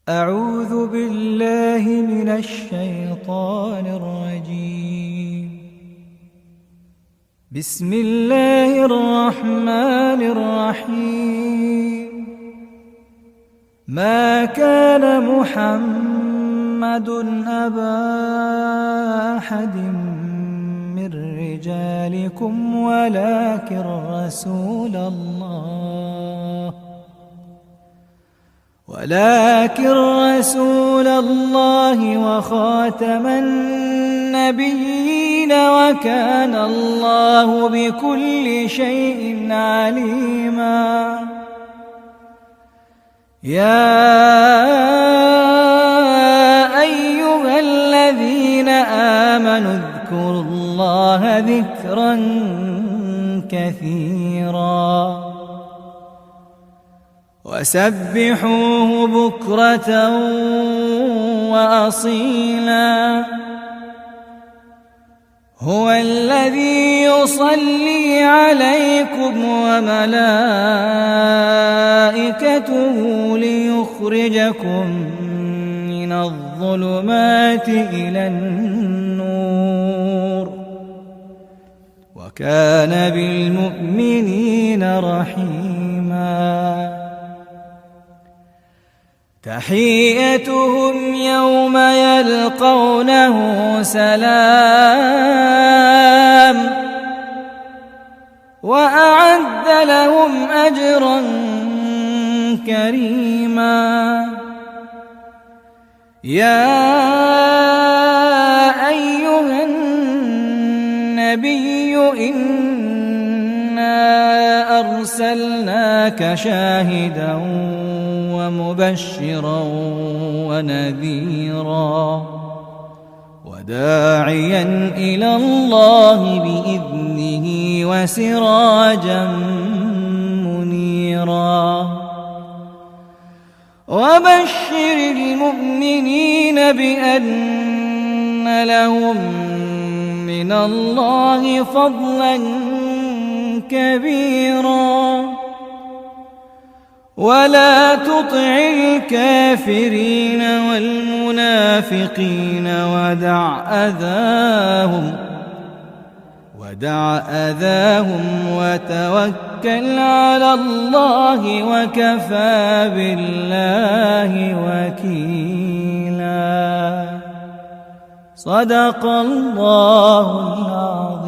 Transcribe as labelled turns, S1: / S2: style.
S1: أعوذ بالله من الشيطان الرجيم. بسم الله الرحمن الرحيم. ما كان محمد أبا أحد من رجالكم ولكن رسول الله وخاتم النبيين وكان الله بكل شيء عليما. يا أيها الذين آمنوا اذكروا الله ذكرا كثيرا وسبحوه بكرة وأصيلا. هو الذي يصلي عليكم وملائكته ليخرجكم من الظلمات إلى النور وكان بالمؤمنين رحيما. تحيتهم يوم يلقونه سلام وأعد لهم أجرا كريما. يا أيها النبي إنا أرسلناك شاهدا ومبشرا ونذيرا وداعيا إلى الله بإذنه وسراجا منيرا. وبشر المؤمنين بأن لهم من الله فضلا كبيرا ولا تطع الكافرين والمنافقين ودع أذاهم وتوكل على الله وكفى بالله وكيلا. صدق الله العظيم.